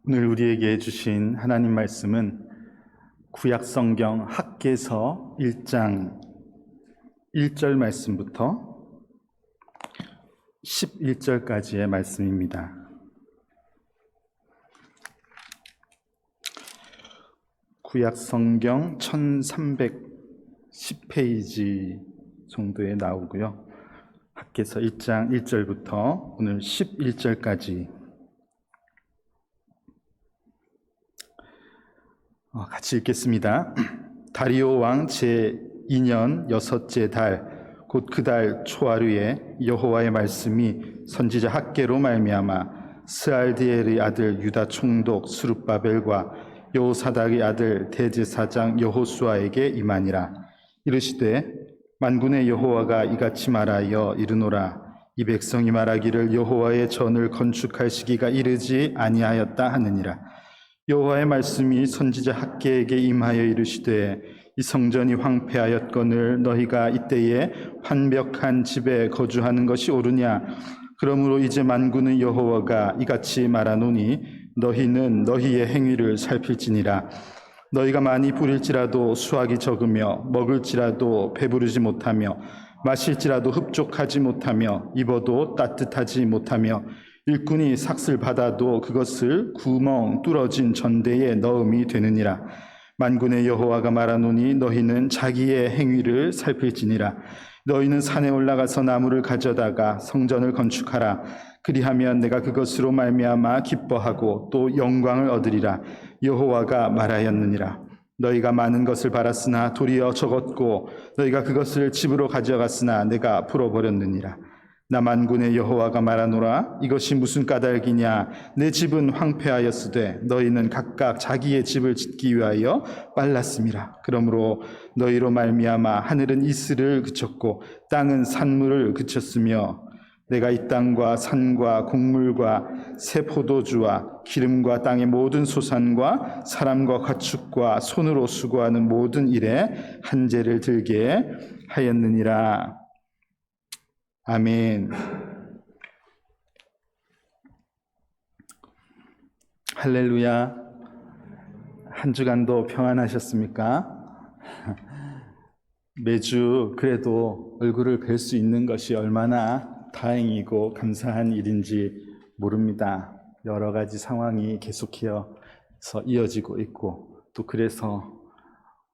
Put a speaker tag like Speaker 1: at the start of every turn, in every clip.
Speaker 1: 오늘 우리에게 주신 하나님 말씀은 구약성경 학개서 1장 1절 말씀부터 11절까지의 말씀입니다. 구약성경 1310페이지 정도에 나오고요. 학개서 1장 1절부터 오늘 11절까지 같이 읽겠습니다. 다리오 왕 제2년 여섯째 달 곧 그 달 초하루에 여호와의 말씀이 선지자 학개로 말미암아 스알디엘의 아들 유다 총독 스룹바벨과 여호사닥의 아들 대제사장 여호수아에게 임하니라. 이르시되 만군의 여호와가 이같이 말하여 이르노라. 이 백성이 말하기를 여호와의 전을 건축할 시기가 이르지 아니하였다 하느니라. 여호와의 말씀이 선지자 학개에게 임하여 이르시되 이 성전이 황폐하였거늘 너희가 이때에 환벽한 집에 거주하는 것이 옳으냐. 그러므로 이제 만군의 여호와가 이같이 말하노니 너희는 너희의 행위를 살필지니라. 너희가 많이 부릴지라도 수확이 적으며 먹을지라도 배부르지 못하며 마실지라도 흡족하지 못하며 입어도 따뜻하지 못하며 일꾼이 삭슬 받아도 그것을 구멍 뚫어진 전대에 넣음이 되느니라. 만군의 여호와가 말하노니 너희는 자기의 행위를 살필지니라. 너희는 산에 올라가서 나무를 가져다가 성전을 건축하라. 그리하면 내가 그것으로 말미암아 기뻐하고 또 영광을 얻으리라. 여호와가 말하였느니라. 너희가 많은 것을 바랐으나 도리어 적었고 너희가 그것을 집으로 가져갔으나 내가 풀어버렸느니라. 나 만군의 여호와가 말하노라. 이것이 무슨 까닭이냐. 내 집은 황폐하였으되 너희는 각각 자기의 집을 짓기 위하여 빨랐음이라. 그러므로 너희로 말미암아 하늘은 이슬을 그쳤고 땅은 산물을 그쳤으며 내가 이 땅과 산과 곡물과 새 포도주와 기름과 땅의 모든 소산과 사람과 가축과 손으로 수고하는 모든 일에 한재를 들게 하였느니라. 아멘. 할렐루야. 한 주간도 평안하셨습니까? 매주 그래도 얼굴을 뵐 수 있는 것이 얼마나 다행이고 감사한 일인지 모릅니다. 여러 가지 상황이 계속해서 이어지고 있고 또 그래서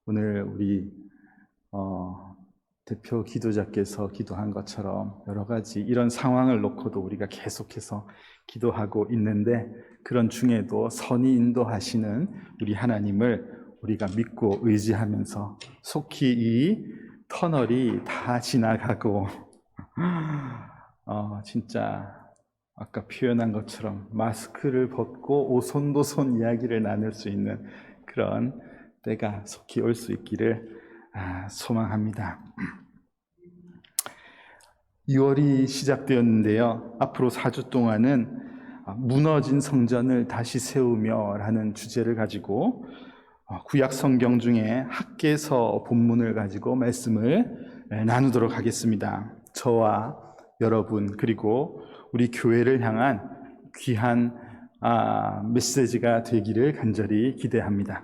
Speaker 1: 오늘 우리 대표 기도자께서 기도한 것처럼 여러 가지 이런 상황을 놓고도 우리가 계속해서 기도하고 있는데 그런 중에도 선히 인도하시는 우리 하나님을 우리가 믿고 의지하면서 속히 이 터널이 다 지나가고 진짜 아까 표현한 것처럼 마스크를 벗고 오손도손 이야기를 나눌 수 있는 그런 때가 속히 올 수 있기를 소망합니다. 2월이 시작되었는데요. 앞으로 4주 동안은 무너진 성전을 다시 세우며 라는 주제를 가지고 구약 성경 중에 학개서 본문을 가지고 말씀을 나누도록 하겠습니다. 저와 여러분 그리고 우리 교회를 향한 귀한 메시지가 되기를 간절히 기대합니다.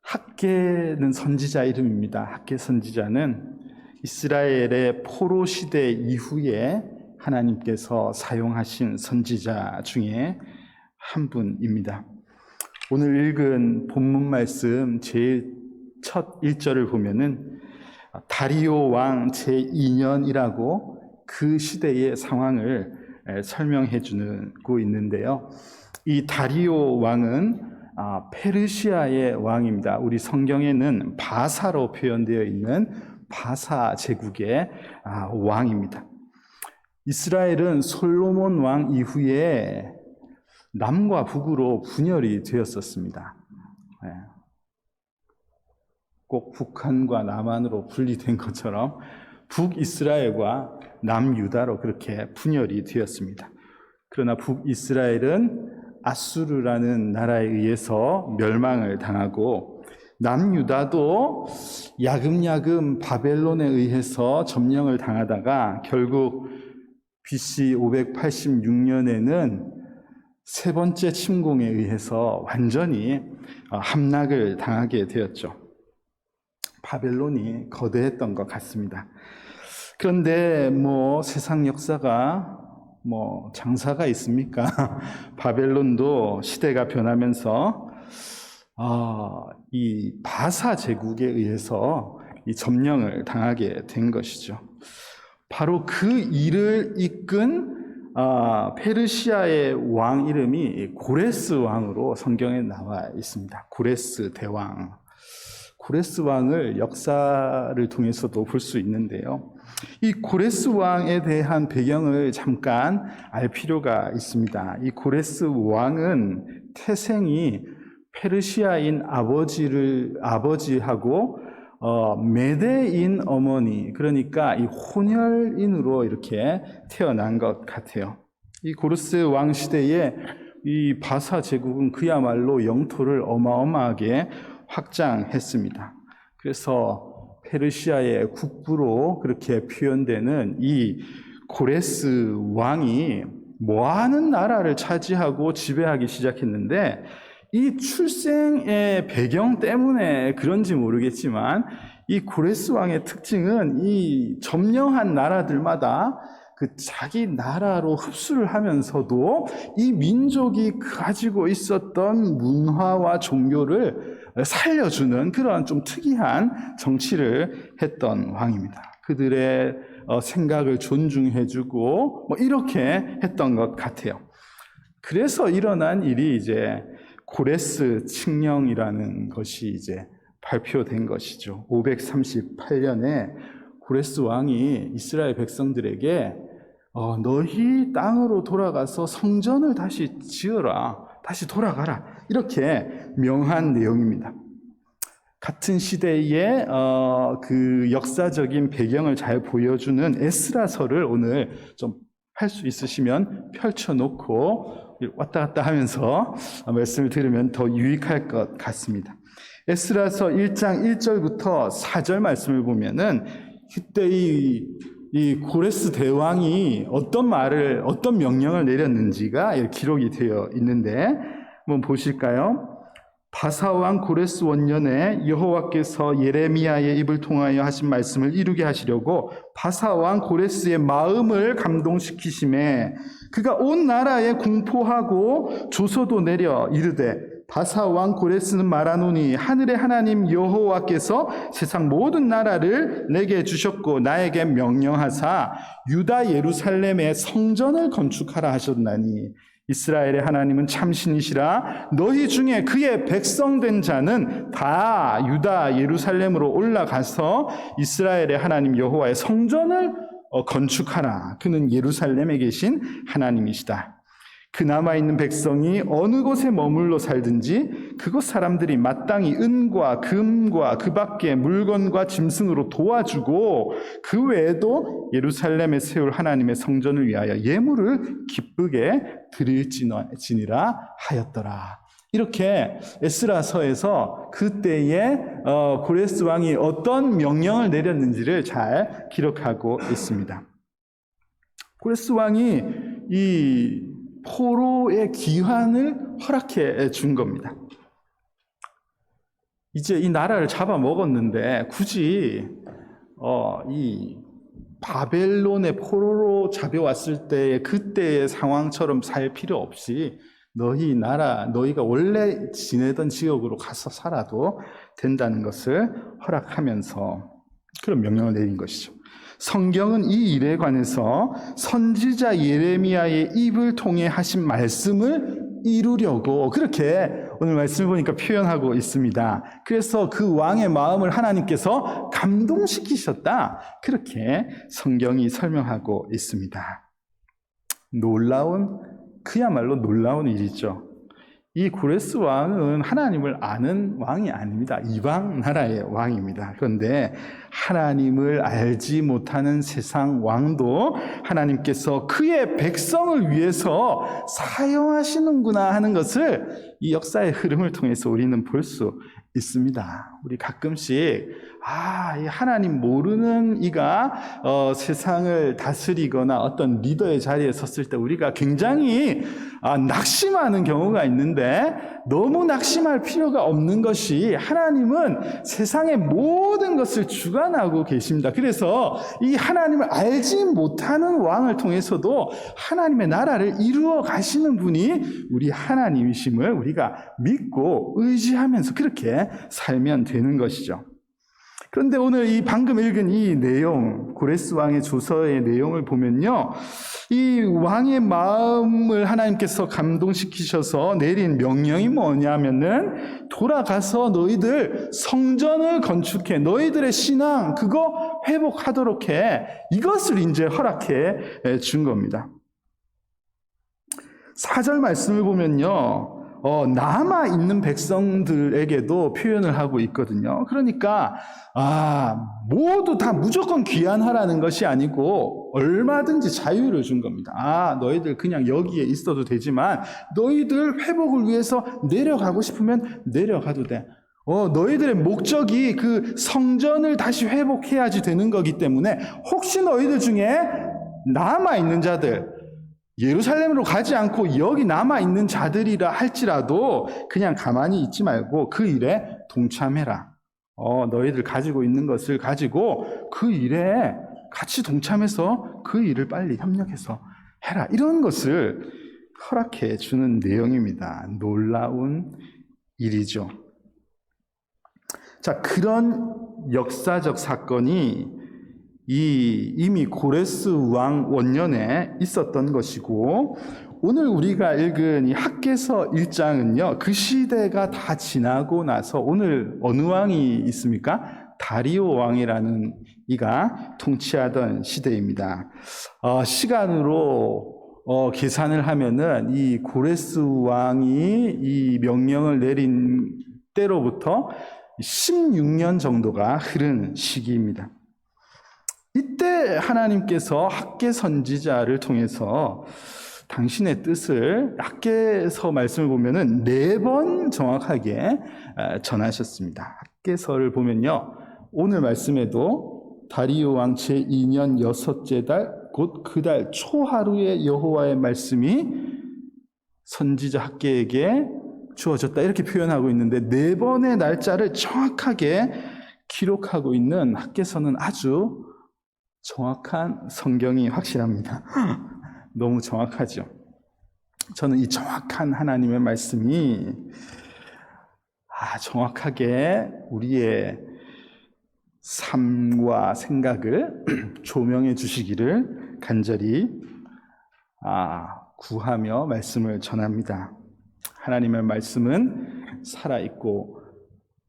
Speaker 1: 학개는 선지자 이름입니다. 학개 선지자는 이스라엘의 포로 시대 이후에 하나님께서 사용하신 선지자 중에 한 분입니다. 오늘 읽은 본문 말씀 제일 첫 1절을 보면은 다리오 왕 제2년이라고 그 시대의 상황을 설명해 주고 있는데요. 이 다리오 왕은 페르시아의 왕입니다. 우리 성경에는 바사로 표현되어 있는 바사 제국의 왕입니다. 이스라엘은 솔로몬 왕 이후에 남과 북으로 분열이 되었었습니다. 꼭 북한과 남한으로 분리된 것처럼 북이스라엘과 남유다로 그렇게 분열이 되었습니다. 그러나 북이스라엘은 아수르라는 나라에 의해서 멸망을 당하고 남유다도 야금야금 바벨론에 의해서 점령을 당하다가 결국 BC 586년에는 세 번째 침공에 의해서 완전히 함락을 당하게 되었죠. 바벨론이 거대했던 것 같습니다. 그런데 세상 역사가 장사가 있습니까? 바벨론도 시대가 변하면서 이 바사 제국에 의해서 이 점령을 당하게 된 것이죠. 바로 그 일을 이끈 페르시아의 왕 이름이 고레스 왕으로 성경에 나와 있습니다. 고레스 대왕. 고레스 왕을 역사를 통해서도 볼 수 있는데요. 이 고레스 왕에 대한 배경을 잠깐 알 필요가 있습니다. 이 고레스 왕은 태생이 페르시아인 아버지하고 메대인 어머니, 그러니까 이 혼혈인으로 이렇게 태어난 것 같아요. 이 고레스 왕 시대에 이 바사 제국은 그야말로 영토를 어마어마하게 확장했습니다. 그래서 페르시아의 국부로 그렇게 표현되는 이 고레스 왕이 많은 나라를 차지하고 지배하기 시작했는데, 이 출생의 배경 때문에 그런지 모르겠지만 이 고레스 왕의 특징은 이 점령한 나라들마다 그 자기 나라로 흡수를 하면서도 이 민족이 가지고 있었던 문화와 종교를 살려주는 그런 좀 특이한 정치를 했던 왕입니다. 그들의 생각을 존중해주고 이렇게 했던 것 같아요. 그래서 일어난 일이 이제 고레스 칙령이라는 것이 이제 발표된 것이죠. 538년에 고레스 왕이 이스라엘 백성들에게 너희 땅으로 돌아가서 성전을 다시 지어라, 다시 돌아가라, 이렇게 명한 내용입니다. 같은 시대의 그 역사적인 배경을 잘 보여주는 에스라서를 오늘 좀 할 수 있으시면 펼쳐놓고 왔다 갔다 하면서 말씀을 들으면 더 유익할 것 같습니다. 에스라서 1장 1절부터 4절 말씀을 보면은 그때 이 고레스 대왕이 어떤 명령을 내렸는지가 기록이 되어 있는데 한번 보실까요? 바사왕 고레스 원년에 여호와께서 예레미야의 입을 통하여 하신 말씀을 이루게 하시려고 바사왕 고레스의 마음을 감동시키심에 그가 온 나라에 공포하고 조서도 내려 이르되 바사왕 고레스는 말하노니 하늘의 하나님 여호와께서 세상 모든 나라를 내게 주셨고 나에게 명령하사 유다 예루살렘에 성전을 건축하라 하셨나니 이스라엘의 하나님은 참신이시라. 너희 중에 그의 백성된 자는 다 유다 예루살렘으로 올라가서 이스라엘의 하나님 여호와의 성전을 건축하라. 그는 예루살렘에 계신 하나님이시다. 그 남아있는 백성이 어느 곳에 머물러 살든지 그곳 사람들이 마땅히 은과 금과 그 밖에 물건과 짐승으로 도와주고 그 외에도 예루살렘에 세울 하나님의 성전을 위하여 예물을 기쁘게 드릴지니라 하였더라. 이렇게 에스라서에서 그때의 고레스 왕이 어떤 명령을 내렸는지를 잘 기록하고 있습니다. 고레스 왕이 이 포로의 기환을 허락해 준 겁니다. 이제 이 나라를 잡아먹었는데 굳이 이 바벨론의 포로로 잡혀왔을 때의 그때의 상황처럼 살 필요 없이 너희가 원래 지내던 지역으로 가서 살아도 된다는 것을 허락하면서 그런 명령을 내린 것이죠. 성경은 이 일에 관해서 선지자 예레미야의 입을 통해 하신 말씀을 이루려고 그렇게 오늘 말씀을 보니까 표현하고 있습니다. 그래서 그 왕의 마음을 하나님께서 감동시키셨다. 그렇게 성경이 설명하고 있습니다. 그야말로 놀라운 일이죠. 이 고레스 왕은 하나님을 아는 왕이 아닙니다. 이방 나라의 왕입니다. 그런데 하나님을 알지 못하는 세상 왕도 하나님께서 그의 백성을 위해서 사용하시는구나 하는 것을 이 역사의 흐름을 통해서 우리는 볼 수 있습니다. 우리 가끔씩 이 하나님 모르는 이가 세상을 다스리거나 어떤 리더의 자리에 섰을 때 우리가 굉장히 낙심하는 경우가 있는데, 너무 낙심할 필요가 없는 것이 하나님은 세상의 모든 것을 주관하고 계십니다. 그래서 이 하나님을 알지 못하는 왕을 통해서도 하나님의 나라를 이루어 가시는 분이 우리 하나님이심을 우리가 믿고 의지하면서 그렇게 살면 되는 것이죠. 그런데 오늘 이 방금 읽은 이 내용, 고레스 왕의 조서의 내용을 보면요, 이 왕의 마음을 하나님께서 감동시키셔서 내린 명령이 뭐냐면은, 돌아가서 너희들 성전을 건축해, 너희들의 신앙 그거 회복하도록 해, 이것을 이제 허락해 준 겁니다. 4절 말씀을 보면요, 남아있는 백성들에게도 표현을 하고 있거든요. 그러니까 모두 다 무조건 귀환하라는 것이 아니고 얼마든지 자유를 준 겁니다. 너희들 그냥 여기에 있어도 되지만 너희들 회복을 위해서 내려가고 싶으면 내려가도 돼. 너희들의 목적이 그 성전을 다시 회복해야지 되는 거기 때문에, 혹시 너희들 중에 남아있는 자들, 예루살렘으로 가지 않고 여기 남아있는 자들이라 할지라도 그냥 가만히 있지 말고 그 일에 동참해라. 너희들 가지고 있는 것을 가지고 그 일에 같이 동참해서 그 일을 빨리 협력해서 해라. 이런 것을 허락해 주는 내용입니다. 놀라운 일이죠. 자, 그런 역사적 사건이 이미 고레스 왕 원년에 있었던 것이고, 오늘 우리가 읽은 이 학개서 1장은요, 그 시대가 다 지나고 나서 오늘 어느 왕이 있습니까? 다리오 왕이라는 이가 통치하던 시대입니다. 시간으로 계산을 하면은 이 고레스 왕이 이 명령을 내린 때로부터 16년 정도가 흐른 시기입니다. 이때 하나님께서 학개 선지자를 통해서 당신의 뜻을, 학개서 말씀을 보면은 4번 정확하게 전하셨습니다. 학개서를 보면요, 오늘 말씀에도 다리오 왕 제2년 6째 달 곧 그 달 초하루에 여호와의 말씀이 선지자 학개에게 주어졌다, 이렇게 표현하고 있는데 4번의 날짜를 정확하게 기록하고 있는 학개서는 아주 정확한 성경이 확실합니다. 너무 정확하죠. 저는 이 정확한 하나님의 말씀이 정확하게 우리의 삶과 생각을 조명해 주시기를 간절히 구하며 말씀을 전합니다. 하나님의 말씀은 살아있고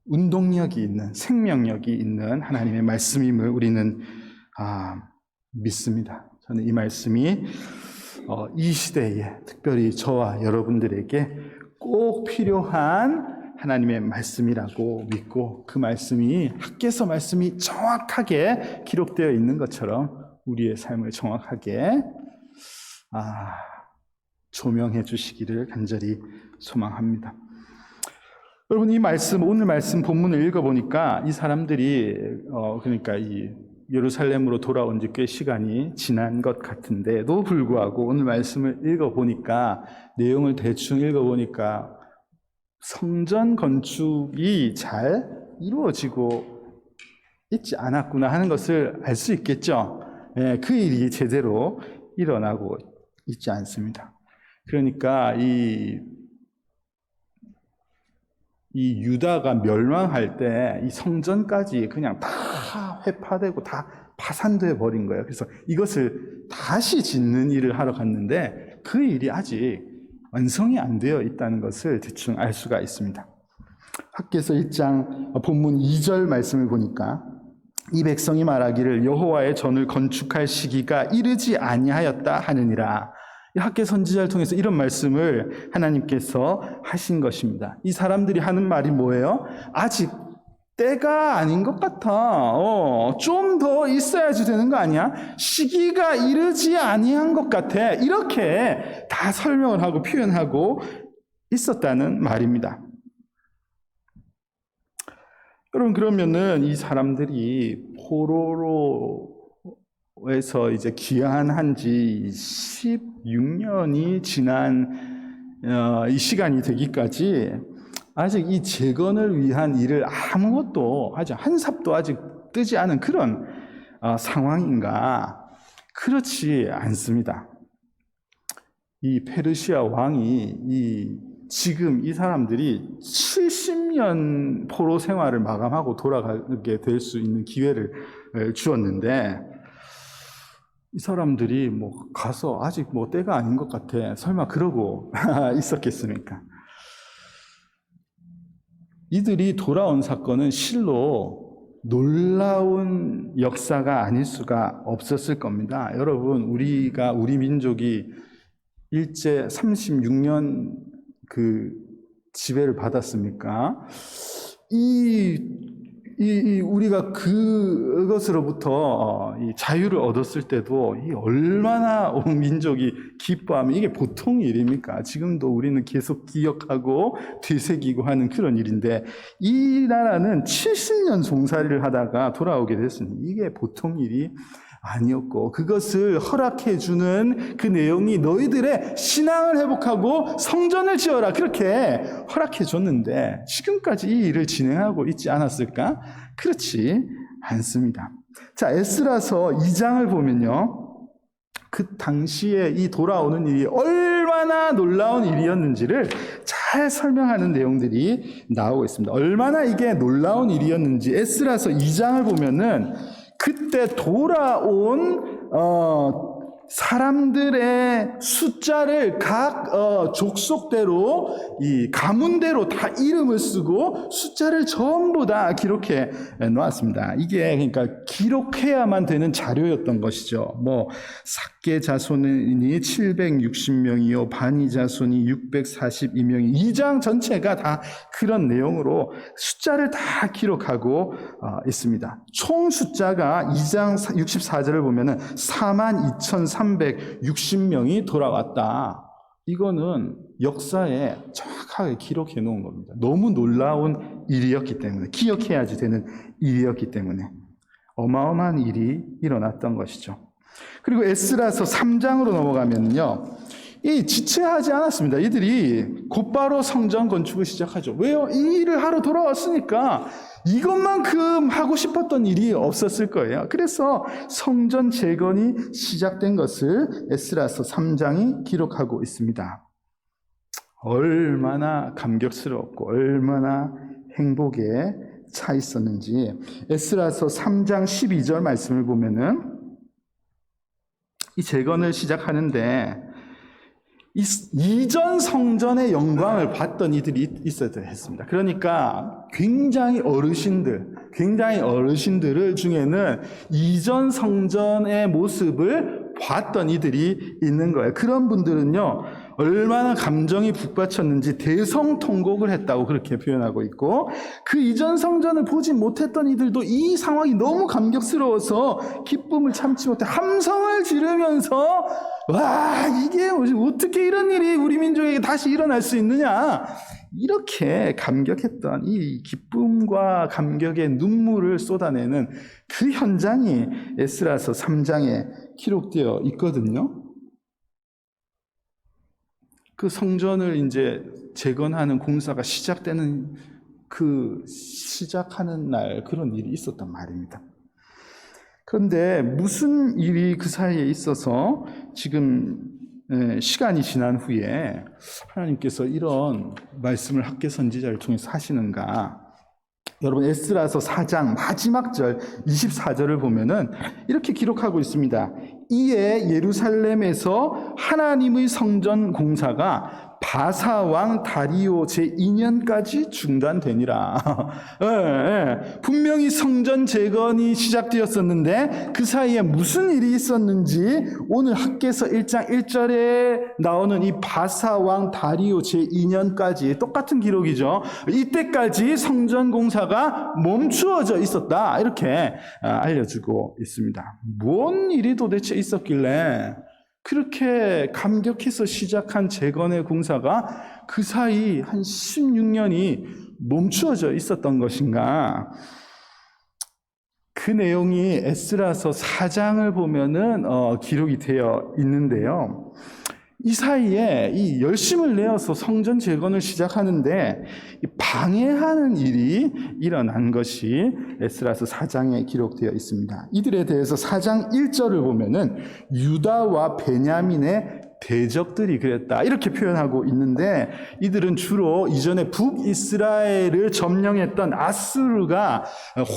Speaker 1: 운동력이 있는, 생명력이 있는 하나님의 말씀임을 우리는 믿습니다. 저는 이 말씀이 이 시대에 특별히 저와 여러분들에게 꼭 필요한 하나님의 말씀이라고 믿고, 그 말씀이 학개서 말씀이 정확하게 기록되어 있는 것처럼 우리의 삶을 정확하게 조명해 주시기를 간절히 소망합니다. 여러분, 이 말씀, 오늘 말씀 본문을 읽어보니까 이 사람들이 그러니까 이 예루살렘으로 돌아온 지 꽤 시간이 지난 것 같은데도 불구하고 오늘 말씀을 읽어보니까, 내용을 대충 읽어보니까 성전 건축이 잘 이루어지고 있지 않았구나 하는 것을 알 수 있겠죠. 그 일이 제대로 일어나고 있지 않습니다. 그러니까 이 유다가 멸망할 때 이 성전까지 그냥 다 회파되고 다 파산돼 버린 거예요. 그래서 이것을 다시 짓는 일을 하러 갔는데 그 일이 아직 완성이 안 되어 있다는 것을 대충 알 수가 있습니다. 학개서 1장 본문 2절 말씀을 보니까, 이 백성이 말하기를 여호와의 전을 건축할 시기가 이르지 아니하였다 하느니라. 이 학개 선지자를 통해서 이런 말씀을 하나님께서 하신 것입니다. 이 사람들이 하는 말이 뭐예요? 아직 때가 아닌 것 같아. 좀 더 있어야지 되는 거 아니야? 시기가 이르지 아니한 것 같아. 이렇게 다 설명을 하고 표현하고 있었다는 말입니다. 여러분, 그러면은 이 사람들이 포로로에서 이제 귀환한 지 16년이 지난 이 시간이 되기까지 아직 이 재건을 위한 일을 아무것도 아직 한 삽도 아직 뜨지 않은 그런 상황인가? 그렇지 않습니다. 이 페르시아 왕이 지금 이 사람들이 70년 포로 생활을 마감하고 돌아가게 될 수 있는 기회를 주었는데, 이 사람들이 뭐 가서 아직 뭐 때가 아닌 것 같아. 설마 그러고 있었겠습니까? 이들이 돌아온 사건은 실로 놀라운 역사가 아닐 수가 없었을 겁니다. 여러분, 우리 민족이 일제 36년 그 지배를 받았습니까? 우리가 그것으로부터 이 자유를 얻었을 때도 이 얼마나 온 민족이 기뻐하면 이게 보통 일입니까? 지금도 우리는 계속 기억하고 되새기고 하는 그런 일인데, 이 나라는 70년 종살이를 하다가 돌아오게 됐으니 이게 보통 일이 아니었고, 그것을 허락해 주는 그 내용이 너희들의 신앙을 회복하고 성전을 지어라, 그렇게 허락해 줬는데 지금까지 이 일을 진행하고 있지 않았을까? 그렇지 않습니다. 자, 에스라서 2장을 보면요, 그 당시에 이 돌아오는 일이 얼마나 놀라운 일이었는지를 잘 설명하는 내용들이 나오고 있습니다. 얼마나 이게 놀라운 일이었는지 에스라서 2장을 보면은 그때 돌아온 사람들의 숫자를 각 족속대로, 이 가문대로 다 이름을 쓰고 숫자를 전부 다 기록해 놓았습니다. 이게 그러니까 기록해야만 되는 자료였던 것이죠. 뭐 삭개 자손이 760명이요, 바니 자손이 642명이, 2장 전체가 다 그런 내용으로 숫자를 다 기록하고 있습니다. 총 숫자가 2장 64절을 보면은 42,360명이 돌아왔다. 이거는 역사에 정확하게 기록해 놓은 겁니다. 너무 놀라운 일이었기 때문에, 기억해야지 되는 일이었기 때문에 어마어마한 일이 일어났던 것이죠. 그리고 에스라서 3장으로 넘어가면요, 이 지체하지 않았습니다. 이들이 곧바로 성전 건축을 시작하죠. 왜요? 이 일을 하러 돌아왔으니까 이것만큼 하고 싶었던 일이 없었을 거예요. 그래서 성전 재건이 시작된 것을 에스라서 3장이 기록하고 있습니다. 얼마나 감격스럽고 얼마나 행복에 차 있었는지 에스라서 3장 12절 말씀을 보면은 이 재건을 시작하는데 이전 성전의 영광을 봤던 이들이 있어야 했습니다. 그러니까 굉장히 어르신들 중에는 이전 성전의 모습을 봤던 이들이 있는 거예요. 그런 분들은요, 얼마나 감정이 북받쳤는지 대성통곡을 했다고 그렇게 표현하고 있고, 그 이전 성전을 보지 못했던 이들도 이 상황이 너무 감격스러워서 기쁨을 참지 못해 함성을 지르면서, 와, 이게 어떻게 이런 일이 우리 민족에게 다시 일어날 수 있느냐, 이렇게 감격했던 이 기쁨과 감격의 눈물을 쏟아내는 그 현장이 에스라서 3장에 기록되어 있거든요. 그 성전을 이제 재건하는 공사가 시작되는 시작하는 날 그런 일이 있었단 말입니다. 그런데 무슨 일이 그 사이에 있어서 지금 시간이 지난 후에 하나님께서 이런 말씀을 학개 선지자를 통해서 하시는가? 여러분, 에스라서 4장 마지막 절 24절을 보면은 이렇게 기록하고 있습니다. 이에 예루살렘에서 하나님의 성전 공사가 바사 왕 다리오 제2년까지 중단되니라. 분명히 성전 재건이 시작되었었는데 그 사이에 무슨 일이 있었는지 오늘 학개서 1장 1절에 나오는 이 바사 왕 다리오 제2년까지 똑같은 기록이죠. 이때까지 성전 공사가 멈추어져 있었다. 이렇게 알려주고 있습니다. 뭔 일이 도대체 있었길래 그렇게 감격해서 시작한 재건의 공사가 그 사이 한 16년이 멈추어져 있었던 것인가? 그 내용이 에스라서 4장을 보면은 기록이 되어 있는데요. 이 사이에 이 열심을 내어서 성전 재건을 시작하는데 방해하는 일이 일어난 것이 에스라서 4장에 기록되어 있습니다. 이들에 대해서 4장 1절을 보면은 유다와 베냐민의 대적들이 그랬다 이렇게 표현하고 있는데 이들은 주로 이전에 북이스라엘을 점령했던 아수르가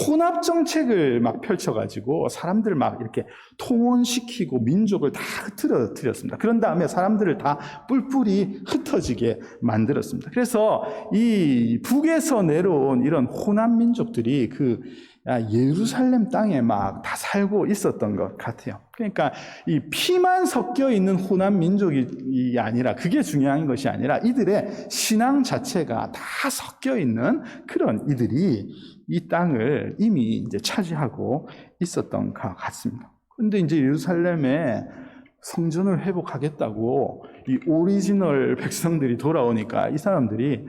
Speaker 1: 혼합 정책을 막 펼쳐가지고 사람들을 막 이렇게 통원시키고 민족을 다 흐트러뜨렸습니다. 그런 다음에 사람들을 다 뿔뿔이 흩어지게 만들었습니다. 그래서 이 북에서 내려온 이런 혼합 민족들이 그 예루살렘 땅에 막 다 살고 있었던 것 같아요. 그러니까 이 피만 섞여 있는 혼합 민족이 아니라 그게 중요한 것이 아니라 이들의 신앙 자체가 다 섞여 있는 그런 이들이 이 땅을 이미 이제 차지하고 있었던 것 같습니다. 그런데 이제 예루살렘에 성전을 회복하겠다고 이 오리지널 백성들이 돌아오니까 이 사람들이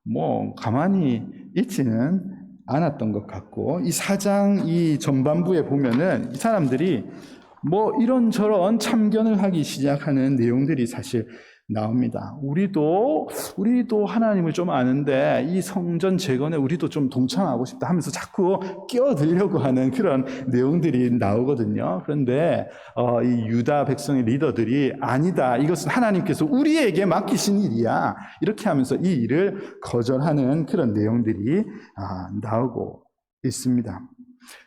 Speaker 1: 뭐 가만히 있지는 않았던 것 같고 이 4장 이 전반부에 보면은 이 사람들이 뭐 이런저런 참견을 하기 시작하는 내용들이 사실 나옵니다. 우리도 하나님을 좀 아는데 이 성전 재건에 우리도 좀 동참하고 싶다 하면서 자꾸 끼어들려고 하는 그런 내용들이 나오거든요. 그런데 이 유다 백성의 리더들이 아니다. 이것은 하나님께서 우리에게 맡기신 일이야. 이렇게 하면서 이 일을 거절하는 그런 내용들이 나오고 있습니다.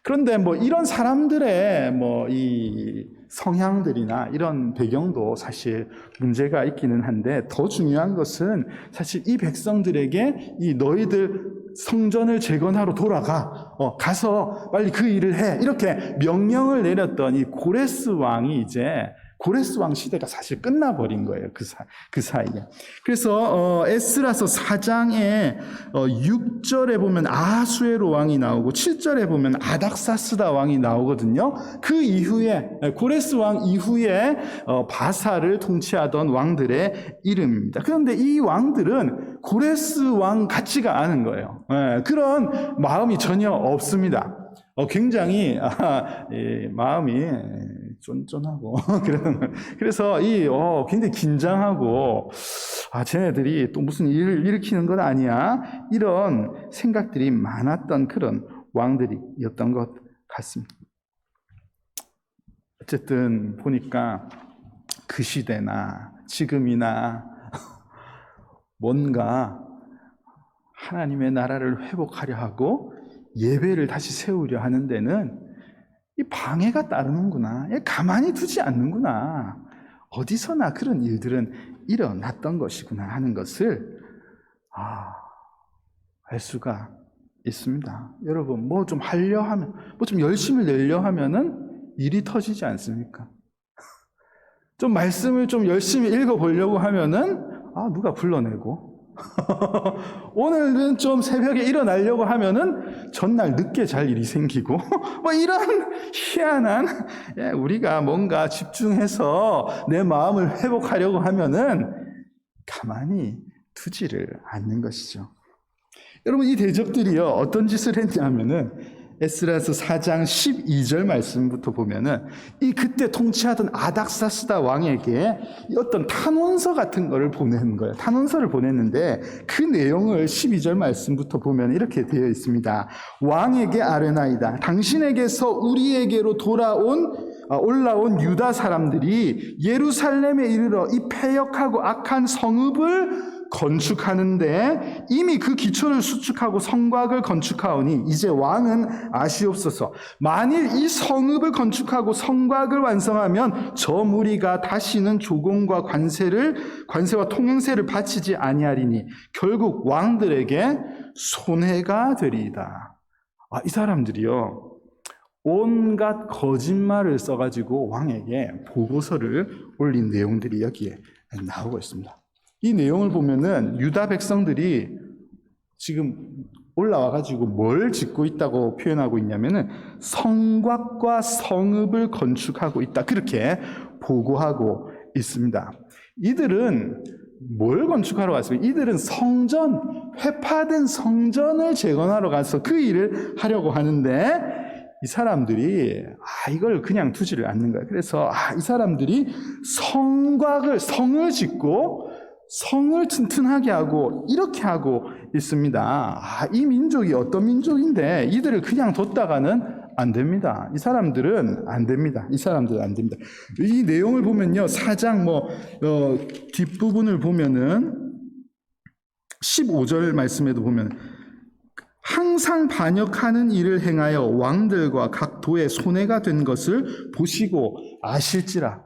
Speaker 1: 그런데 뭐 이런 사람들의 뭐 이 성향들이나 이런 배경도 사실 문제가 있기는 한데 더 중요한 것은 사실 이 백성들에게 이 너희들 성전을 재건하러 돌아가 가서 빨리 그 일을 해 이렇게 명령을 내렸던 이 고레스 왕이 이제 고레스 왕 시대가 사실 끝나버린 거예요. 그 사이에. 그래서 에스라서 4장에 6절에 보면 아하수에로 왕이 나오고 7절에 보면 아닥사스다 왕이 나오거든요. 그 이후에 고레스 왕 이후에 바사를 통치하던 왕들의 이름입니다. 그런데 이 왕들은 고레스 왕 같지가 않은 거예요. 그런 마음이 전혀 없습니다. 굉장히 마음이 쫀쫀하고 그래서 굉장히 긴장하고 쟤네들이 또 무슨 일을 일으키는 건 아니야 이런 생각들이 많았던 그런 왕들이었던 것 같습니다. 어쨌든 보니까 그 시대나 지금이나 뭔가 하나님의 나라를 회복하려 하고 예배를 다시 세우려 하는 데는 이 방해가 따르는구나. 가만히 두지 않는구나. 어디서나 그런 일들은 일어났던 것이구나 하는 것을 알 수가 있습니다. 여러분 뭐 좀 하려 하면 뭐 좀 열심히 내려 하면은 일이 터지지 않습니까? 좀 말씀을 좀 열심히 읽어보려고 하면은 누가 불러내고 오늘은 좀 새벽에 일어나려고 하면은 전날 늦게 잘 일이 생기고 뭐 이런 희한한 우리가 뭔가 집중해서 내 마음을 회복하려고 하면은 가만히 두지를 않는 것이죠. 여러분 이 대적들이요 어떤 짓을 했냐면은 에스라서 4장 12절 말씀부터 보면은 이 그때 통치하던 아닥사스다 왕에게 어떤 탄원서 같은 거를 보낸 거예요. 탄원서를 보냈는데 그 내용을 12절 말씀부터 보면 이렇게 되어 있습니다. 왕에게 아뢰나이다. 당신에게서 우리에게로 올라온 유다 사람들이 예루살렘에 이르러 이 패역하고 악한 성읍을 건축하는데 이미 그 기초를 수축하고 성곽을 건축하오니 이제 왕은 아시옵소서. 만일 이 성읍을 건축하고 성곽을 완성하면 저 무리가 다시는 조공과 관세와 통행세를 바치지 아니하리니 결국 왕들에게 손해가 되리이다. 이 사람들이요, 온갖 거짓말을 써가지고 왕에게 보고서를 올린 내용들이 여기에 나오고 있습니다. 이 내용을 보면은 유다 백성들이 지금 올라와가지고 뭘 짓고 있다고 표현하고 있냐면은 성곽과 성읍을 건축하고 있다, 그렇게 보고하고 있습니다. 이들은 뭘 건축하러 갔어요? 이들은 성전, 회파된 성전을 재건하러 가서 그 일을 하려고 하는데 이 사람들이 이걸 그냥 두지를 않는 거예요. 그래서 이 사람들이 성을 짓고 성을 튼튼하게 하고 이렇게 하고 있습니다. 이 민족이 어떤 민족인데 이들을 그냥 뒀다가는 안 됩니다. 이 사람들은 안 됩니다. 이 내용을 보면요, 4장 뒷부분을 보면은 15절 말씀에도 보면 항상 반역하는 일을 행하여 왕들과 각 도에 손해가 된 것을 보시고 아실지라.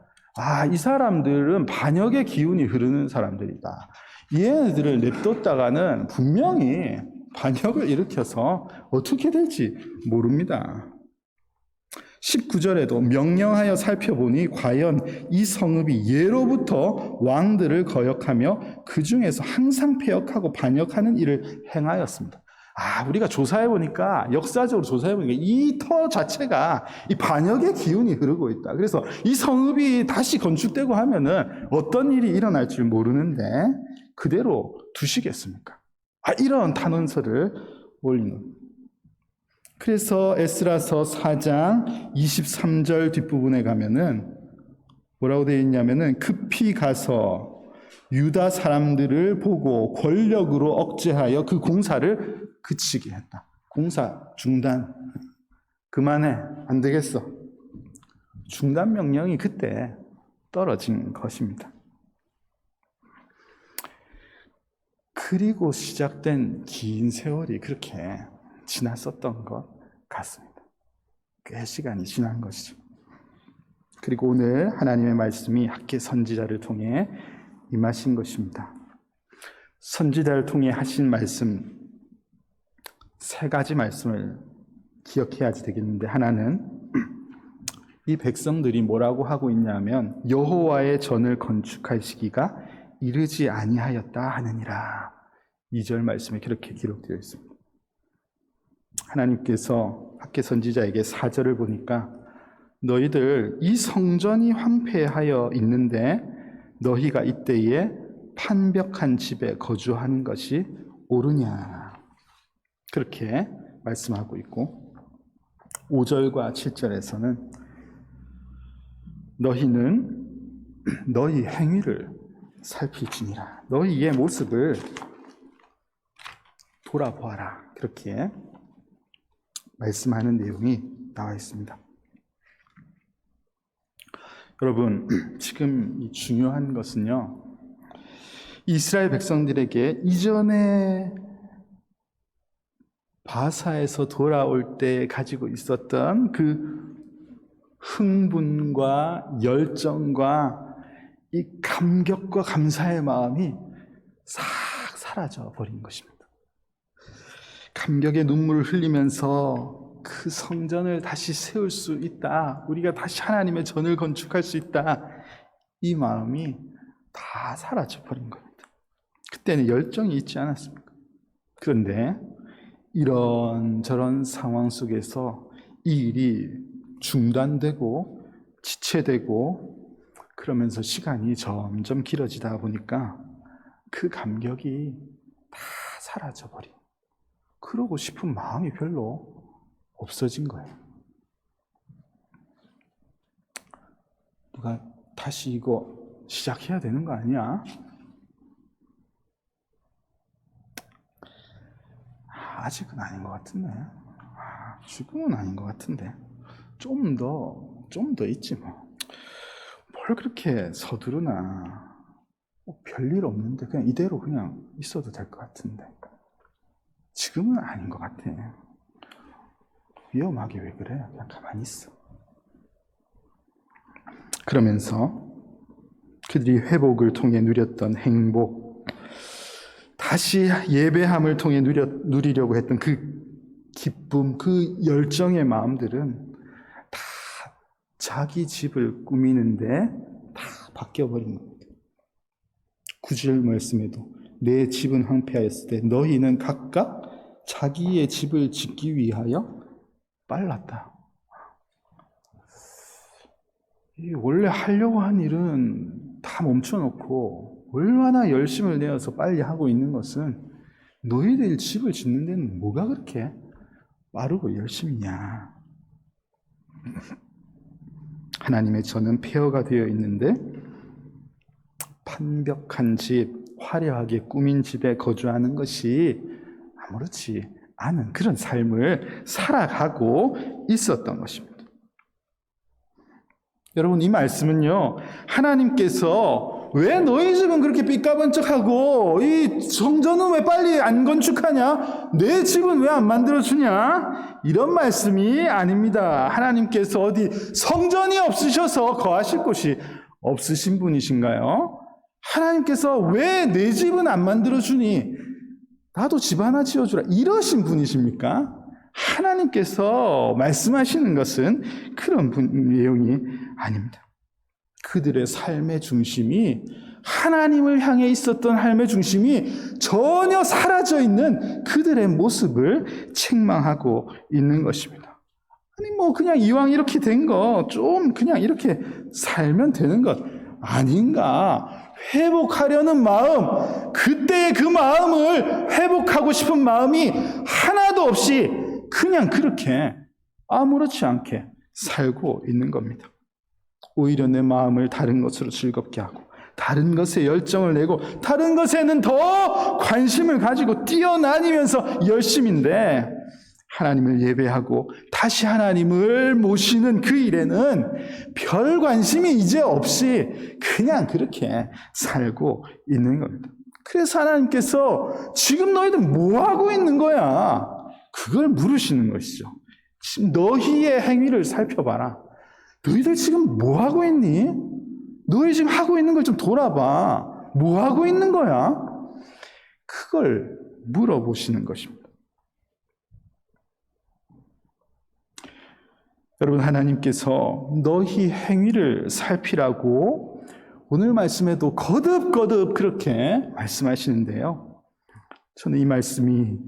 Speaker 1: 이 사람들은 반역의 기운이 흐르는 사람들이다. 얘네들을 냅뒀다가는 분명히 반역을 일으켜서 어떻게 될지 모릅니다. 19절에도 명령하여 살펴보니 과연 이 성읍이 예로부터 왕들을 거역하며 그 중에서 항상 패역하고 반역하는 일을 행하였습니다. 우리가 조사해보니까, 역사적으로 조사해보니까 이 터 자체가 이 반역의 기운이 흐르고 있다. 그래서 이 성읍이 다시 건축되고 하면은 어떤 일이 일어날 줄 모르는데 그대로 두시겠습니까? 이런 탄원서를 올리는. 그래서 에스라서 4장 23절 뒷부분에 가면은 뭐라고 되어 있냐면은 급히 가서 유다 사람들을 보고 권력으로 억제하여 그 공사를 그치게 했다. 공사 중단. 그만해. 안 되겠어. 중단 명령이 그때 떨어진 것입니다. 그리고 시작된 긴 세월이 그렇게 지났었던 것 같습니다. 꽤 시간이 지난 것이죠. 그리고 오늘 하나님의 말씀이 학계 선지자를 통해 임하신 것입니다. 선지자를 통해 하신 말씀, 3가지 말씀을 기억해야지 되겠는데, 하나는 이 백성들이 뭐라고 하고 있냐면 여호와의 전을 건축할 시기가 이르지 아니하였다 하느니라. 2절 말씀에 그렇게 기록되어 있습니다. 하나님께서 학계 선지자에게 4절을 보니까 너희들 이 성전이 황폐하여 있는데 너희가 이때에 판벽한 집에 거주하는 것이 옳으냐, 그렇게 말씀하고 있고, 5절과 7절에서는 너희는 너희 행위를 살필지니라, 너희의 모습을 돌아보아라, 그렇게 말씀하는 내용이 나와 있습니다. 여러분, 지금 이 중요한 것은요, 이스라엘 백성들에게 이전에 바사에서 돌아올 때 가지고 있었던 그 흥분과 열정과 이 감격과 감사의 마음이 싹 사라져 버린 것입니다. 감격의 눈물을 흘리면서 그 성전을 다시 세울 수 있다, 우리가 다시 하나님의 전을 건축할 수 있다, 이 마음이 다 사라져 버린 겁니다. 그때는 열정이 있지 않았습니까? 그런데 이런저런 상황 속에서 이 일이 중단되고 지체되고 그러면서 시간이 점점 길어지다 보니까 그 감격이 다 사라져버린, 그러고 싶은 마음이 별로 없어진 거예요. 누가 다시 이거 시작해야 되는 거 아니야? 아직은 아닌 것 같은데, 지금은 아닌 것 같은데, 좀 더 있지 뭐. 뭘 그렇게 서두르나. 별일 없는데 그냥 이대로 그냥 있어도 될 것 같은데 지금은 아닌 것 같아. 위험하게 왜 그래? 그냥 가만히 있어. 그러면서 그들이 회복을 통해 누렸던 행복, 다시 예배함을 통해 누리려고 했던 그 기쁨, 그 열정의 마음들은 다 자기 집을 꾸미는데 다 바뀌어버린 겁니다. 9절 말씀에도 내 집은 황폐하였을 때 너희는 각각 자기의 집을 짓기 위하여 빨랐다. 원래 하려고 한 일은 다 멈춰놓고 얼마나 열심을 내어서 빨리 하고 있는 것은 너희들 집을 짓는 데는 뭐가 그렇게 빠르고 열심히냐. 하나님의 전은 폐허가 되어 있는데 판벽한 집, 화려하게 꾸민 집에 거주하는 것이 아무렇지 않은 그런 삶을 살아가고 있었던 것입니다. 여러분, 이 말씀은요, 하나님께서 왜 너희 집은 그렇게 삐까번쩍하고 이 성전은 왜 빨리 안 건축하냐? 내 집은 왜 안 만들어주냐? 이런 말씀이 아닙니다. 하나님께서 어디 성전이 없으셔서 거하실 곳이 없으신 분이신가요? 하나님께서 왜 내 집은 안 만들어주니? 나도 집 하나 지어주라. 이러신 분이십니까? 하나님께서 말씀하시는 것은 그런 내용이 아닙니다. 그들의 삶의 중심이 하나님을 향해 있었던 삶의 중심이 전혀 사라져 있는 그들의 모습을 책망하고 있는 것입니다. 아니 그냥 이왕 이렇게 된 거 좀 그냥 이렇게 살면 되는 것 아닌가? 회복하려는 마음, 그때의 그 마음을 회복하고 싶은 마음이 하나도 없이 그냥 그렇게 아무렇지 않게 살고 있는 겁니다. 오히려 내 마음을 다른 것으로 즐겁게 하고 다른 것에 열정을 내고 다른 것에는 더 관심을 가지고 뛰어다니면서 열심인데 하나님을 예배하고 다시 하나님을 모시는 그 일에는 별 관심이 이제 없이 그냥 그렇게 살고 있는 겁니다. 그래서 하나님께서 지금 너희들 뭐 하고 있는 거야? 그걸 물으시는 것이죠. 지금 너희의 행위를 살펴봐라. 너희들 지금 뭐 하고 있니? 너희 지금 하고 있는 걸 좀 돌아봐. 뭐 하고 있는 거야? 그걸 물어보시는 것입니다. 여러분, 하나님께서 너희 행위를 살피라고 오늘 말씀에도 거듭거듭 그렇게 말씀하시는데요. 저는 이 말씀이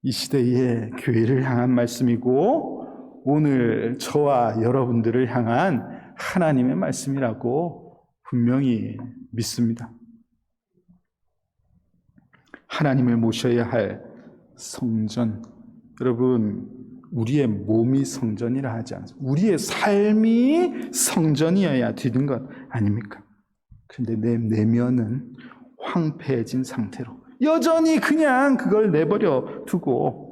Speaker 1: 이 시대의 교회를 향한 말씀이고 오늘 저와 여러분들을 향한 하나님의 말씀이라고 분명히 믿습니다. 하나님을 모셔야 할 성전, 여러분 우리의 몸이 성전이라 하지 않습니다. 우리의 삶이 성전이어야 되는 것 아닙니까? 그런데 내 내면은 황폐해진 상태로 여전히 그냥 그걸 내버려 두고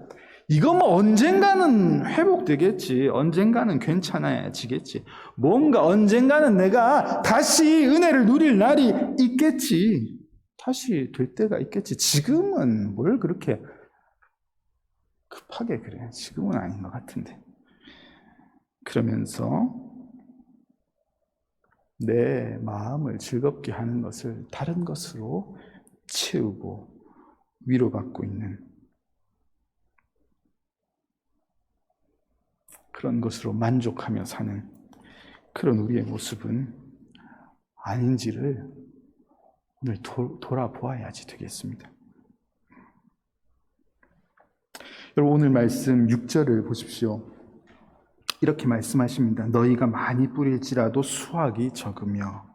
Speaker 1: 이거 언젠가는 회복되겠지, 언젠가는 괜찮아지겠지, 뭔가 언젠가는 내가 다시 은혜를 누릴 날이 있겠지, 다시 될 때가 있겠지, 지금은 뭘 그렇게 급하게 그래, 지금은 아닌 것 같은데, 그러면서 내 마음을 즐겁게 하는 것을 다른 것으로 채우고 위로받고 있는 그런 것으로 만족하며 사는 그런 우리의 모습은 아닌지를 오늘 돌아보아야지 되겠습니다. 여러분, 오늘 말씀 6절을 보십시오. 이렇게 말씀하십니다. 너희가 많이 뿌릴지라도 수확이 적으며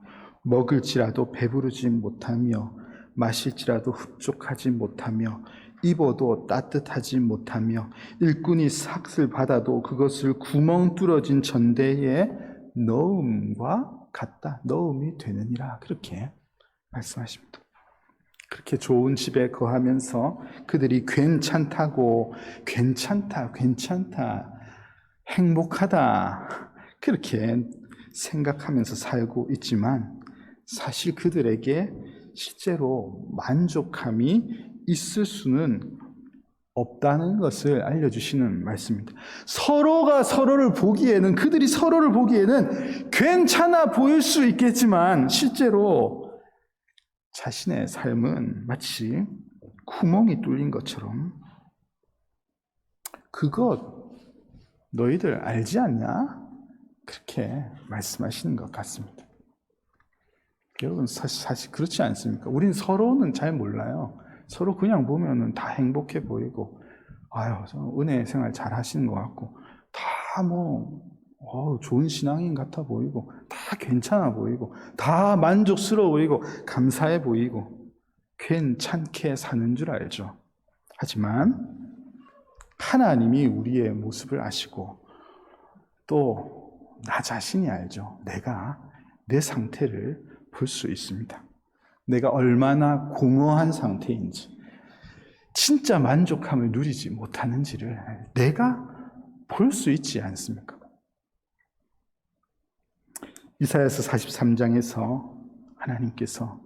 Speaker 1: 먹을지라도 배부르지 못하며 마실지라도 흡족하지 못하며 입어도 따뜻하지 못하며 일꾼이 삭을 받아도 그것을 구멍 뚫어진 전대에 넣음과 같다. 넣음이 되느니라. 그렇게 말씀하십니다. 그렇게 좋은 집에 거하면서 그들이 괜찮다고 괜찮다 행복하다 그렇게 생각하면서 살고 있지만 사실 그들에게 실제로 만족함이 있을 수는 없다는 것을 알려주시는 말씀입니다. 서로가 서로를 보기에는, 그들이 서로를 보기에는 괜찮아 보일 수 있겠지만 실제로 자신의 삶은 마치 구멍이 뚫린 것처럼, 그것 너희들 알지 않냐? 그렇게 말씀하시는 것 같습니다. 여러분, 사실 그렇지 않습니까? 우린 서로는 잘 몰라요. 서로 그냥 보면은 다 행복해 보이고, 아유, 은혜 생활 잘 하시는 것 같고, 다 좋은 신앙인 같아 보이고, 다 괜찮아 보이고, 다 만족스러워 보이고, 감사해 보이고, 괜찮게 사는 줄 알죠. 하지만 하나님이 우리의 모습을 아시고, 또 나 자신이 알죠. 내가 내 상태를 볼 수 있습니다. 내가 얼마나 공허한 상태인지, 진짜 만족함을 누리지 못하는지를 내가 볼 수 있지 않습니까? 이사야서 43장에서 하나님께서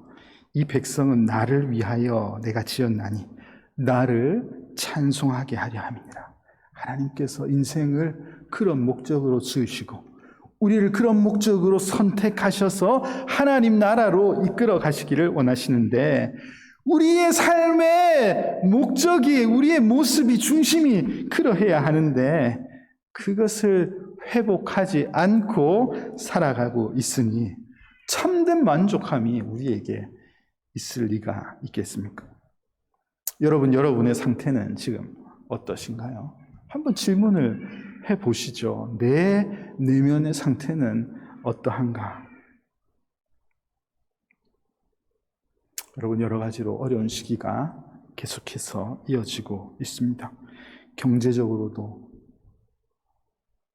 Speaker 1: 이 백성은 나를 위하여 내가 지었나니 나를 찬송하게 하려 함이니라. 하나님께서 인생을 그런 목적으로 지으시고 우리를 그런 목적으로 선택하셔서 하나님 나라로 이끌어 가시기를 원하시는데, 우리의 삶의 목적이, 우리의 모습이, 중심이 그러해야 하는데 그것을 회복하지 않고 살아가고 있으니 참된 만족함이 우리에게 있을 리가 있겠습니까? 여러분의 상태는 지금 어떠신가요? 한번 질문을 해보시죠. 내 내면의 상태는 어떠한가? 여러분, 여러 가지로 어려운 시기가 계속해서 이어지고 있습니다. 경제적으로도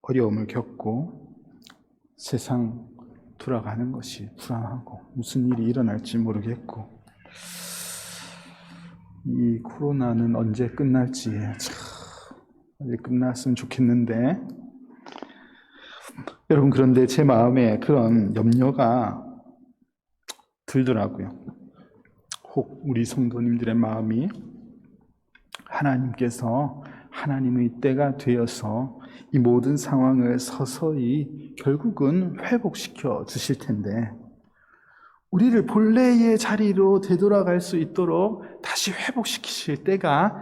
Speaker 1: 어려움을 겪고 세상 돌아가는 것이 불안하고 무슨 일이 일어날지 모르겠고, 이 코로나는 언제 끝날지 빨리 끝났으면 좋겠는데, 여러분, 그런데 제 마음에 그런 염려가 들더라고요. 혹 우리 성도님들의 마음이 하나님께서 하나님의 때가 되어서 이 모든 상황을 서서히 결국은 회복시켜 주실 텐데, 우리를 본래의 자리로 되돌아갈 수 있도록 다시 회복시키실 때가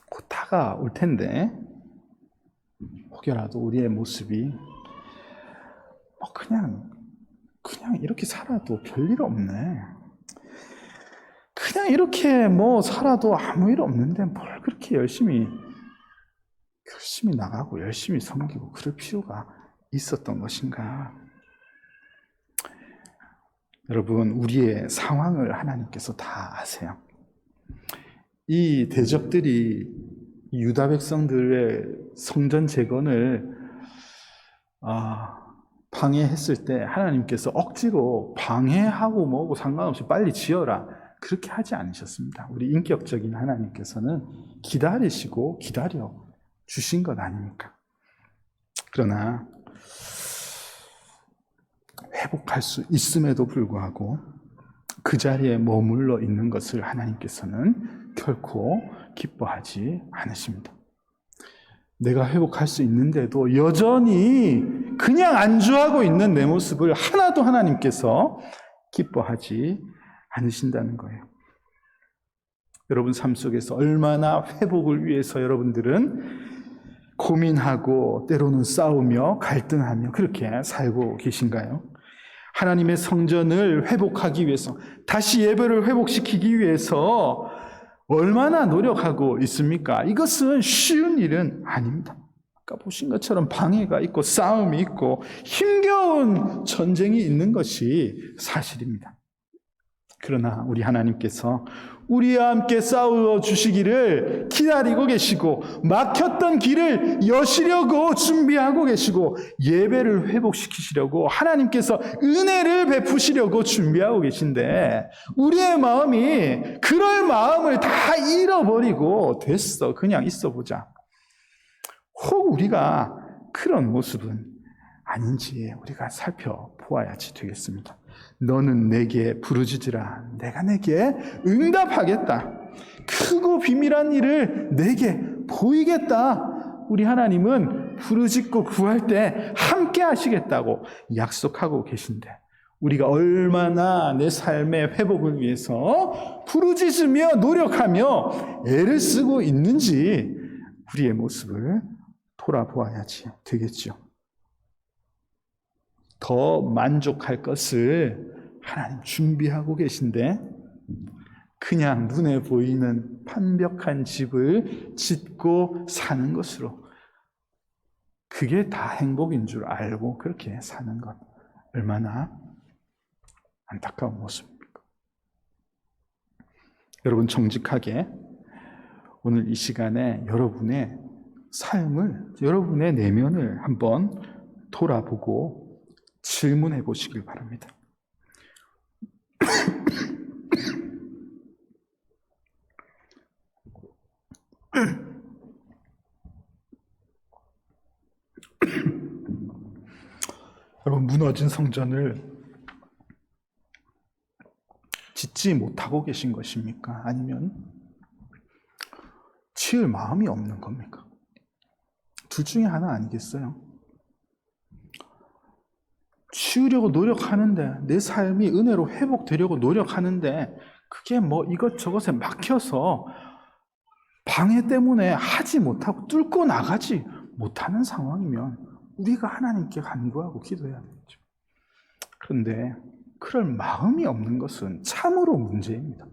Speaker 1: 곧 다가올 텐데, 혹여라도 우리의 모습이 그냥 이렇게 살아도 별일 없네, 그냥 이렇게 살아도 아무 일 없는데 뭘 그렇게 열심히 나가고 열심히 섬기고 그럴 필요가 있었던 것인가? 여러분, 우리의 상황을 하나님께서 다 아세요. 이 대적들이 유다 백성들의 성전 재건을 방해했을 때 하나님께서 억지로 방해하고 뭐고 상관없이 빨리 지어라, 그렇게 하지 않으셨습니다. 우리 인격적인 하나님께서는 기다리시고 기다려 주신 것 아닙니까? 그러나 회복할 수 있음에도 불구하고 그 자리에 머물러 있는 것을 하나님께서는 결코 기뻐하지 않으십니다. 내가 회복할 수 있는데도 여전히 그냥 안주하고 있는 내 모습을 하나도 하나님께서 기뻐하지 않으신다는 거예요. 여러분 삶 속에서 얼마나 회복을 위해서 여러분들은 고민하고 때로는 싸우며 갈등하며 그렇게 살고 계신가요? 하나님의 성전을 회복하기 위해서, 다시 예배를 회복시키기 위해서 얼마나 노력하고 있습니까? 이것은 쉬운 일은 아닙니다. 아까 보신 것처럼 방해가 있고 싸움이 있고 힘겨운 전쟁이 있는 것이 사실입니다. 그러나 우리 하나님께서 우리와 함께 싸워 주시기를 기다리고 계시고, 막혔던 길을 여시려고 준비하고 계시고, 예배를 회복시키시려고 하나님께서 은혜를 베푸시려고 준비하고 계신데, 우리의 마음이 그럴 마음을 다 잃어버리고 됐어, 그냥 있어보자, 혹 우리가 그런 모습은 아닌지 우리가 살펴보아야지 되겠습니다. 너는 내게 부르짖으라. 내가 내게 응답하겠다. 크고 비밀한 일을 내게 보이겠다. 우리 하나님은 부르짖고 구할 때 함께 하시겠다고 약속하고 계신데, 우리가 얼마나 내 삶의 회복을 위해서 부르짖으며 노력하며 애를 쓰고 있는지 우리의 모습을 돌아보아야지 되겠죠. 더 만족할 것을 하나님 준비하고 계신데, 그냥 눈에 보이는 완벽한 집을 짓고 사는 것으로, 그게 다 행복인 줄 알고 그렇게 사는 것, 얼마나 안타까운 모습입니까? 여러분, 정직하게 오늘 이 시간에 여러분의 삶을, 여러분의 내면을 한번 돌아보고 질문해 보시길 바랍니다. 여러분, 무너진 성전을 짓지 못하고 계신 것입니까? 아니면 지을 마음이 없는 겁니까? 둘 중에 하나 아니겠어요? 치우려고 노력하는데, 내 삶이 은혜로 회복되려고 노력하는데, 그게 뭐 이것저것에 막혀서 방해 때문에 하지 못하고 뚫고 나가지 못하는 상황이면 우리가 하나님께 간구하고 기도해야 되겠죠. 그런데 그럴 마음이 없는 것은 참으로 문제입니다.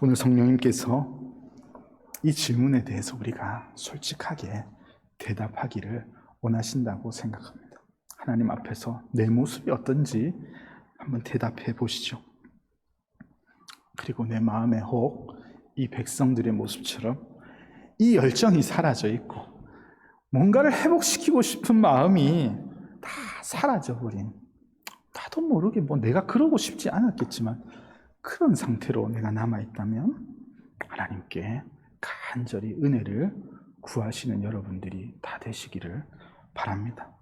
Speaker 1: 오늘 성령님께서 이 질문에 대해서 우리가 솔직하게 대답하기를 원하신다고 생각합니다. 하나님 앞에서 내 모습이 어떤지 한번 대답해 보시죠. 그리고 내 마음에 혹 이 백성들의 모습처럼 이 열정이 사라져 있고 뭔가를 회복시키고 싶은 마음이 다 사라져버린, 나도 모르게 뭐 내가 그러고 싶지 않았겠지만 그런 상태로 내가 남아있다면 하나님께 간절히 은혜를 구하시는 여러분들이 다 되시기를 바랍니다.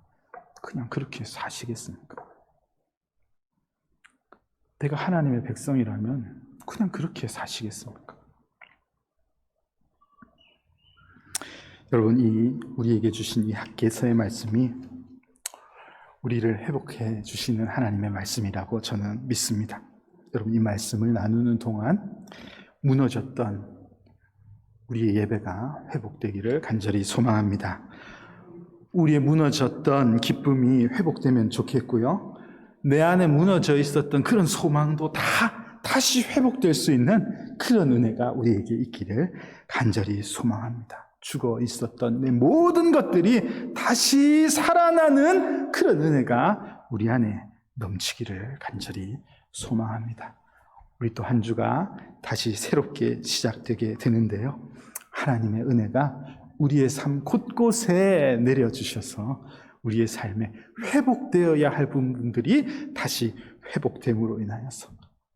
Speaker 1: 그냥 그렇게 사시겠습니까? 내가 하나님의 백성이라면 그냥 그렇게 사시겠습니까? 여러분, 우리에게 주신 이 학개서의 말씀이 우리를 회복해 주시는 하나님의 말씀이라고 저는 믿습니다. 여러분, 이 말씀을 나누는 동안 무너졌던 우리의 예배가 회복되기를 간절히 소망합니다. 우리의 무너졌던 기쁨이 회복되면 좋겠고요. 내 안에 무너져 있었던 그런 소망도 다시 회복될 수 있는 그런 은혜가 우리에게 있기를 간절히 소망합니다. 죽어 있었던 내 모든 것들이 다시 살아나는 그런 은혜가 우리 안에 넘치기를 간절히 소망합니다. 우리 또 한 주가 다시 새롭게 시작되게 되는데요. 하나님의 은혜가 우리의 삶 곳곳에 내려주셔서 우리의 삶에 회복되어야 할 부분들이 다시 회복됨으로 인하여서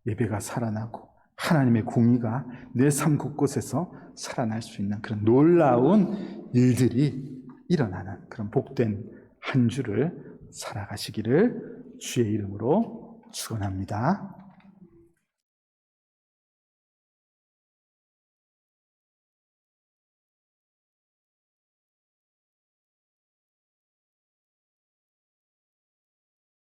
Speaker 1: 예배가 살아나고 하나님의 공의가 내 삶 곳곳에서 살아날 수 있는 그런 놀라운 일들이 일어나는 그런 복된 한 주를 살아가시기를 주의 이름으로 축원합니다.